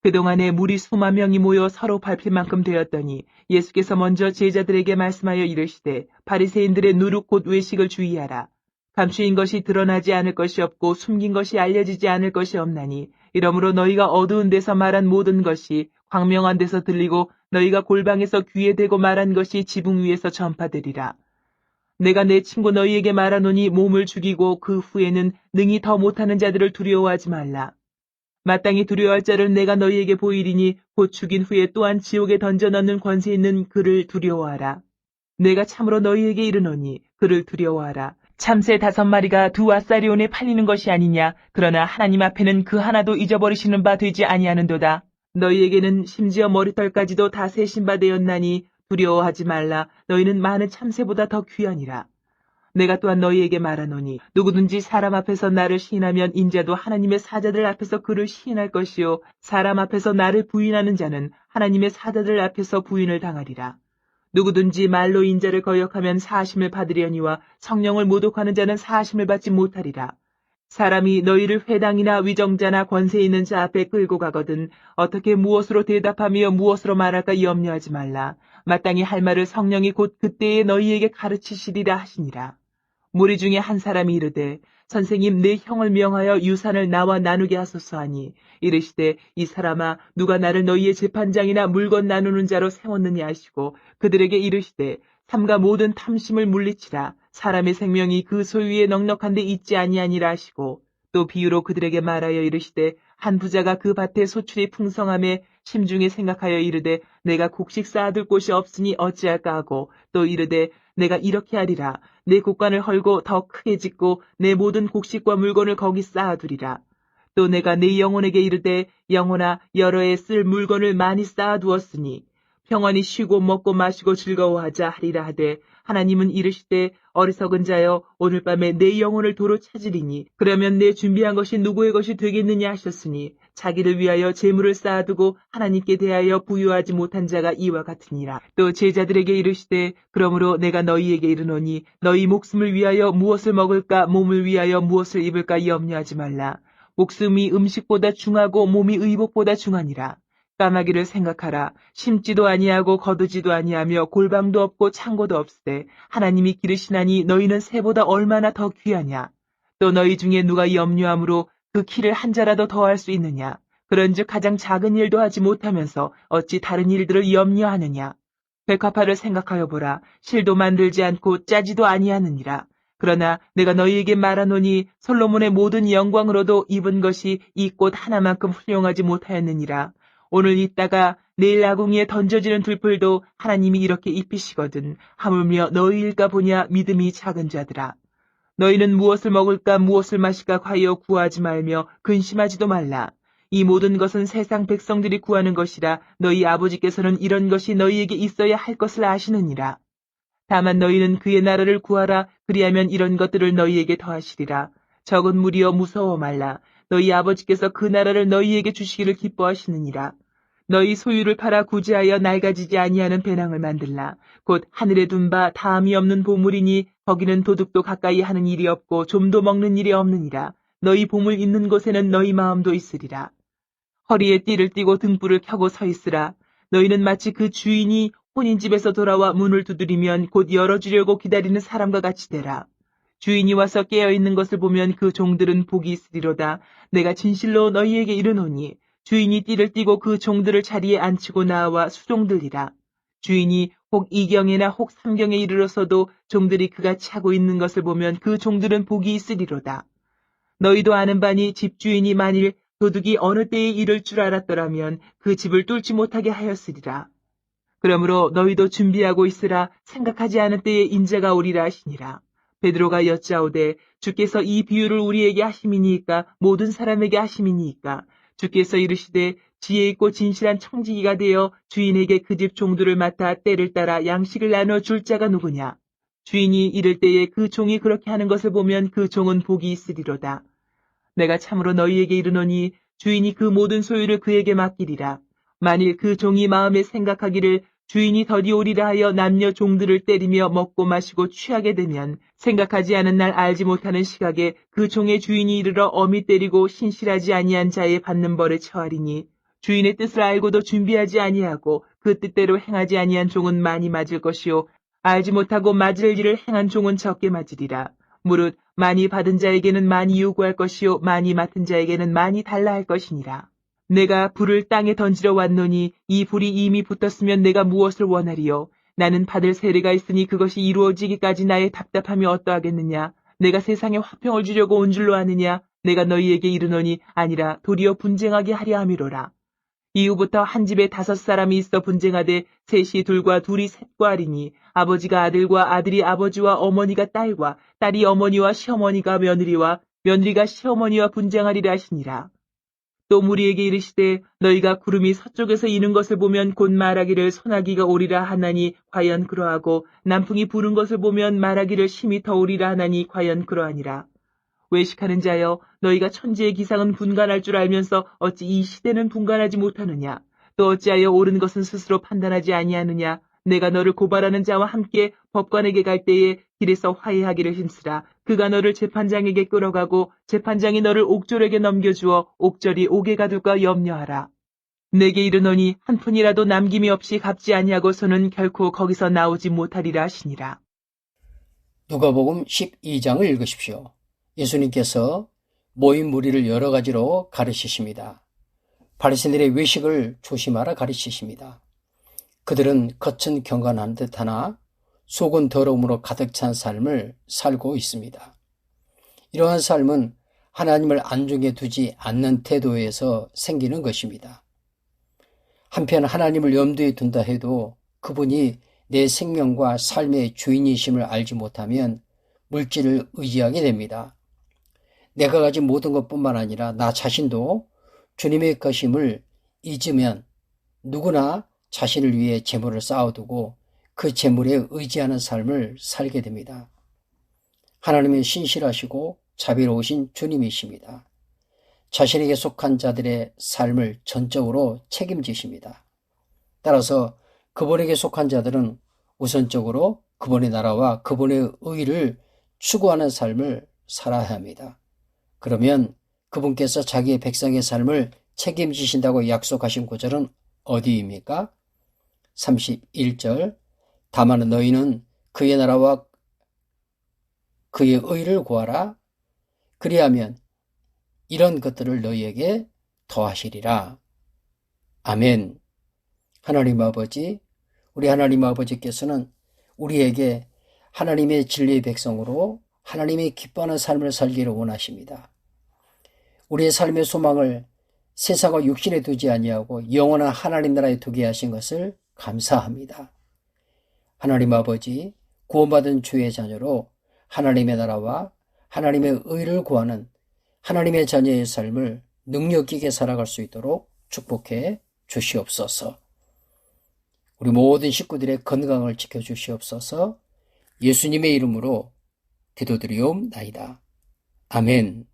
그동안에 무리 수만 명이 모여 서로 밟힐 만큼 되었더니 예수께서 먼저 제자들에게 말씀하여 이르시되 바리새인들의 누룩 곧 외식을 주의하라. 감추인 것이 드러나지 않을 것이 없고 숨긴 것이 알려지지 않을 것이 없나니 이러므로 너희가 어두운 데서 말한 모든 것이 광명한 데서 들리고 너희가 골방에서 귀에 대고 말한 것이 지붕 위에서 전파되리라. 내가 내 친구 너희에게 말하노니 몸을 죽이고 그 후에는 능히 더 못하는 자들을 두려워하지 말라. 마땅히 두려워할 자를 내가 너희에게 보이리니 곧 죽인 후에 또한 지옥에 던져 넣는 권세 있는 그를 두려워하라. 내가 참으로 너희에게 이르노니 그를 두려워하라. 참새 5마리가 두 아사리온에 팔리는 것이 아니냐. 그러나 하나님 앞에는 그 하나도 잊어버리시는 바 되지 아니하는도다. 너희에게는 심지어 머리털까지도 다 세신 바 되었나니 두려워하지 말라. 너희는 많은 참새보다 더 귀하니라. 내가 또한 너희에게 말하노니 누구든지 사람 앞에서 나를 시인하면 인자도 하나님의 사자들 앞에서 그를 시인할 것이요 사람 앞에서 나를 부인하는 자는 하나님의 사자들 앞에서 부인을 당하리라. 누구든지 말로 인자를 거역하면 사하심을 받으려니와 성령을 모독하는 자는 사하심을 받지 못하리라. 사람이 너희를 회당이나 위정자나 권세 있는 자 앞에 끌고 가거든 어떻게 무엇으로 대답하며 무엇으로 말할까 염려하지 말라. 마땅히 할 말을 성령이 곧 그때에 너희에게 가르치시리라 하시니라. 무리 중에 한 사람이 이르되 선생님 내 형을 명하여 유산을 나와 나누게 하소서 하니 이르시되 이 사람아 누가 나를 너희의 재판장이나 물건 나누는 자로 세웠느냐 하시고 그들에게 이르시되 삼가 모든 탐심을 물리치라. 사람의 생명이 그 소유에 넉넉한데 있지 아니하니라 하시고 또 비유로 그들에게 말하여 이르시되 한 부자가 그 밭에 소출이 풍성함에 심중에 생각하여 이르되 내가 곡식 쌓아둘 곳이 없으니 어찌할까 하고 또 이르되 내가 이렇게 하리라. 내 곡간을 헐고 더 크게 짓고 내 모든 곡식과 물건을 거기 쌓아두리라. 또 내가 내 영혼에게 이르되 영혼아 여러 해 쓸 물건을 많이 쌓아두었으니 평안히 쉬고 먹고 마시고 즐거워하자 하리라 하되 하나님은 이르시되 어리석은 자여 오늘 밤에 내 영혼을 도로 찾으리니 그러면 내 준비한 것이 누구의 것이 되겠느냐 하셨으니 자기를 위하여 재물을 쌓아두고 하나님께 대하여 부유하지 못한 자가 이와 같으니라. 또 제자들에게 이르시되 그러므로 내가 너희에게 이르노니 너희 목숨을 위하여 무엇을 먹을까 몸을 위하여 무엇을 입을까 염려하지 말라. 목숨이 음식보다 중하고 몸이 의복보다 중하니라. 까마귀를 생각하라. 심지도 아니하고 거두지도 아니하며 골방도 없고 창고도 없으되 하나님이 기르시나니 너희는 새보다 얼마나 더 귀하냐. 또 너희 중에 누가 염려함으로 그 키를 한 자라도 더할 수 있느냐. 그런즉 가장 작은 일도 하지 못하면서 어찌 다른 일들을 염려하느냐. 백합화를 생각하여 보라. 실도 만들지 않고 짜지도 아니하느니라. 그러나 내가 너희에게 말하노니 솔로몬의 모든 영광으로도 입은 것이 이 꽃 하나만큼 훌륭하지 못하였느니라. 오늘 있다가 내일 아궁이에 던져지는 들풀도 하나님이 이렇게 입히시거든 하물며 너희일까 보냐 믿음이 작은 자들아. 너희는 무엇을 먹을까 무엇을 마실까 과여 구하지 말며 근심하지도 말라. 이 모든 것은 세상 백성들이 구하는 것이라 너희 아버지께서는 이런 것이 너희에게 있어야 할 것을 아시느니라. 다만 너희는 그의 나라를 구하라. 그리하면 이런 것들을 너희에게 더하시리라. 적은 무리여 무서워 말라. 너희 아버지께서 그 나라를 너희에게 주시기를 기뻐하시느니라. 너희 소유를 팔아 구제하여 낡아지지 아니하는 배낭을 만들라. 곧 하늘에 둔 바 다함이 없는 보물이니 거기는 도둑도 가까이 하는 일이 없고 좀도 먹는 일이 없느니라. 너희 보물 있는 곳에는 너희 마음도 있으리라. 허리에 띠를 띠고 등불을 켜고 서 있으라. 너희는 마치 그 주인이 혼인집에서 돌아와 문을 두드리면 곧 열어주려고 기다리는 사람과 같이 되라. 주인이 와서 깨어있는 것을 보면 그 종들은 복이 있으리로다. 내가 진실로 너희에게 이르노니 주인이 띠를 띠고 그 종들을 자리에 앉히고 나와 수종들이라. 주인이 혹 2경에나 혹 3경에 이르러서도 종들이 그같이 하고 있는 것을 보면 그 종들은 복이 있으리로다. 너희도 아는 바니 집주인이 만일 도둑이 어느 때에 이를 줄 알았더라면 그 집을 뚫지 못하게 하였으리라. 그러므로 너희도 준비하고 있으라. 생각하지 않은 때에 인자가 오리라 하시니라. 베드로가 여짜오되 주께서 이 비유를 우리에게 하심이니이까 모든 사람에게 하심이니이까. 주께서 이르시되 지혜 있고 진실한 청지기가 되어 주인에게 그 집 종들을 맡아 때를 따라 양식을 나눠 줄 자가 누구냐. 주인이 이를 때에 그 종이 그렇게 하는 것을 보면 그 종은 복이 있으리로다. 내가 참으로 너희에게 이르노니 주인이 그 모든 소유를 그에게 맡기리라. 만일 그 종이 마음에 생각하기를 주인이 더디 오리라 하여 남녀 종들을 때리며 먹고 마시고 취하게 되면 생각하지 않은 날 알지 못하는 시각에 그 종의 주인이 이르러 엄히 때리고 신실하지 아니한 자의 받는 벌에 처하리니 주인의 뜻을 알고도 준비하지 아니하고 그 뜻대로 행하지 아니한 종은 많이 맞을 것이요 알지 못하고 맞을 일을 행한 종은 적게 맞으리라. 무릇 많이 받은 자에게는 많이 요구할 것이요 많이 맡은 자에게는 많이 달라 할 것이니라. 내가 불을 땅에 던지러 왔노니 이 불이 이미 붙었으면 내가 무엇을 원하리요? 나는 받을 세례가 있으니 그것이 이루어지기까지 나의 답답함이 어떠하겠느냐? 내가 세상에 화평을 주려고 온 줄로 아느냐? 내가 너희에게 이르노니 아니라 도리어 분쟁하게 하려 함이로라. 이후부터 한 집에 5사람이 있어 분쟁하되 셋이 둘과 둘이 셋과 하리니 아버지가 아들과 아들이 아버지와 어머니가 딸과 딸이 어머니와 시어머니가 며느리와 며느리가 시어머니와 분쟁하리라 하시니라. 또 무리에게 이르시되 너희가 구름이 서쪽에서 이는 것을 보면 곧 말하기를 소나기가 오리라 하나니 과연 그러하고 남풍이 부는 것을 보면 말하기를 심히 더우리라 하나니 과연 그러하니라. 외식하는 자여 너희가 천지의 기상은 분간할 줄 알면서 어찌 이 시대는 분간하지 못하느냐. 또 어찌하여 옳은 것은 스스로 판단하지 아니하느냐. 내가 너를 고발하는 자와 함께 법관에게 갈 때에 길에서 화해하기를 힘쓰라. 그가 너를 재판장에게 끌어가고 재판장이 너를 옥졸에게 넘겨주어 옥졸이 옥에 가둘까 염려하라. 내게 이르노니 한 푼이라도 남김이 없이 갚지 아니하고서는 결코 거기서 나오지 못하리라 하시니라. 누가복음 12장을 읽으십시오. 예수님께서 모인 무리를 여러 가지로 가르치십니다. 바리새인들의 외식을 조심하라 가르치십니다. 그들은 겉은 경건한 듯하나 속은 더러움으로 가득 찬 삶을 살고 있습니다. 이러한 삶은 하나님을 안중에 두지 않는 태도에서 생기는 것입니다. 한편 하나님을 염두에 둔다 해도 그분이 내 생명과 삶의 주인이심을 알지 못하면 물질을 의지하게 됩니다. 내가 가진 모든 것뿐만 아니라 나 자신도 주님의 것임을 잊으면 누구나 자신을 위해 재물을 쌓아두고 그 재물에 의지하는 삶을 살게 됩니다. 하나님은 신실하시고 자비로우신 주님이십니다. 자신에게 속한 자들의 삶을 전적으로 책임지십니다. 따라서 그분에게 속한 자들은 우선적으로 그분의 나라와 그분의 의를 추구하는 삶을 살아야 합니다. 그러면 그분께서 자기의 백성의 삶을 책임지신다고 약속하신 구절은 어디입니까? 31절 다만 너희는 그의 나라와 그의 의를 구하라. 그리하면 이런 것들을 너희에게 더하시리라. 아멘. 하나님 아버지, 우리 하나님 아버지께서는 우리에게 하나님의 진리의 백성으로 하나님의 기뻐하는 삶을 살기를 원하십니다. 우리의 삶의 소망을 세상과 육신에 두지 아니하고 영원한 하나님 나라에 두게 하신 것을 감사합니다. 하나님 아버지, 구원받은 주의 자녀로 하나님의 나라와 하나님의 의를 구하는 하나님의 자녀의 삶을 능력 있게 살아갈 수 있도록 축복해 주시옵소서. 우리 모든 식구들의 건강을 지켜주시옵소서. 예수님의 이름으로 기도드리옵나이다. 아멘.